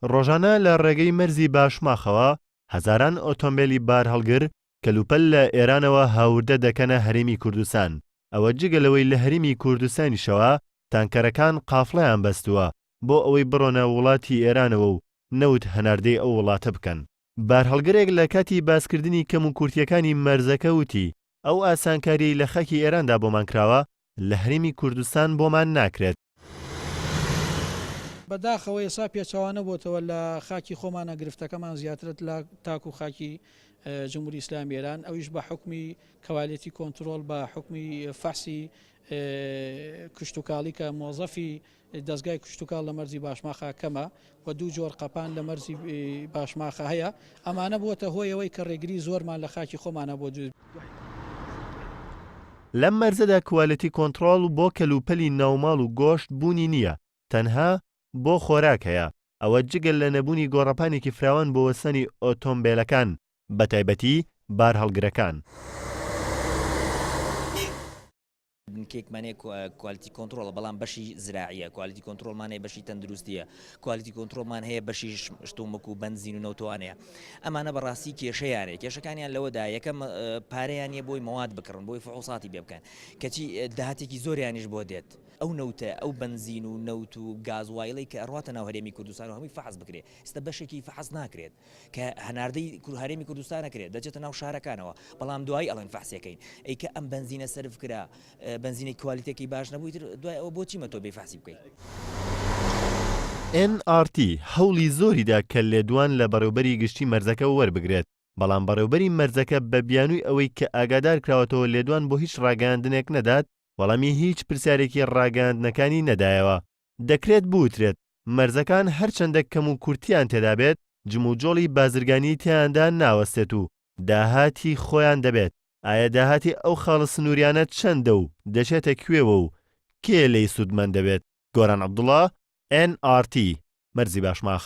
ڕۆژانە لە ڕێگەی مەرزی باشماخەوە هەزاران ئۆتۆمبیلی بار هەڵگر کەلوپەل لە ئێرانەوە هاوردە دەکەنە هەرێمی کوردستان. ئەوە جگەلەوەی لە هەرێمی کوردستانیشەوە تانکەرەکان قافڵەیان بەستووە بۆ ئەوەی بڕۆنە وڵاتی ئێرانەوە و نەوت هەناردەی ئەو وڵاتە بکەن. بارهەڵگرێک لە کاتی باسکردنی کەم و کورتیەکانی مەرزەکە وتی ئەو ئاسانکاری لە خەکی ئێراندا بۆمان کراوە لە هەرێمی کوردستان بۆمان ناکرێت. بەداخەوە ئێسا پێچەوانە بۆتەوە لە خاکی خۆمانە گرفتەکەمان زیاترت لە تاکو خاکی جمهوری ئیسلامی ئێران، ئەویش بە حکمی کەوالیتی کۆنتترۆل بە حکمی فەحسی کشتتوکاڵی کە مۆزەفی دەستگای کشتتوکال لە مەرزی باشماخە کەمە و دوو جۆر قەپان لە مەرزی باشماخە هەیە. ئەمانە بووە هۆیەوەی کە ڕێگری زۆرمان لە خاکی خۆمانە بۆ دوو. لەم مەرزەدا کوالەتی کۆنتترۆل بۆ کەلوپەلی ناوماڵ و گۆشت بوونی نییە، تەنها بۆ خۆراک هەیە. ئەوە جگەل لە نەبوونی گۆڕەپانێکی فراوان بۆ وەسەنی ئۆتۆمبیلەکان بە تایبەتی بار هەڵگرەکان. کێکمانەیە کوالیتی کۆنتترۆڵە بەڵام بەشی زراعیە، کوالیتی کۆنتترۆلمانەیە بەشی تەندروستیە، کوالیتی کۆنتترۆلمان هەیە بەشی شتومەک و بنزین و نەوتوانەیە. ئەمانە بەڕاستی کێشەیانێک کێشەکانیان لەوەدا یەکەم پارەیانە بۆی مەواد بکڕن بۆی فحوساتی بێ بکەن کەچی داهاتێکی زۆریانیش بۆ دێت. ئەو نەوتە ئەو بنزین و نەوت و گازوایڵی کە ئەڕاتە ناو هەرێمی کوردستان و هەمووی فحز بکرێت، ئێستا بەشێکی فحز ناکرێت کە هەناردەی هەرێمی کوردستان نەکرێت، دەچێتە ناو شارەکانەوە، بەڵام دوای ئەڵێن فحسەکەین ئەیکە ئەم بنزینە سەرف کرا بنزینی کوالیتێکی باش نەبووی دوای ئەوە بۆچی مە تۆ بێفحسی بکەیت. NRT هەوڵی زۆریدا کە لێدوان لە بەڕێوبەری گشتی مەرزەکە وەربگرێت، بەڵام بەڕێوبەری مەرزەکە بە بیانووی ئەوەی کە ئاگادار کراوەتەوە لێدوان بۆ هیچ ڕاگەاندنێک نەدات، وەڵامی هیچ پرسیارێکی ڕاگەاندنەکانی نەدایەوە. دەکرێت بوترێت مەرزەکان هەرچەندە کەم و کورتیان تێدا بێت، جم و جۆڵی بازرگانی تیاندا ناوەستێت و داهاتی خۆیان دەبێت. ئایا داهاتی ئەو خاڵە سنووریانە چەندە و دەچێتە کوێوە و کێ لێی سوودمەند دەبێت؟ گۆران عەبدوڵڵا، NRT مەرزی باشماخ.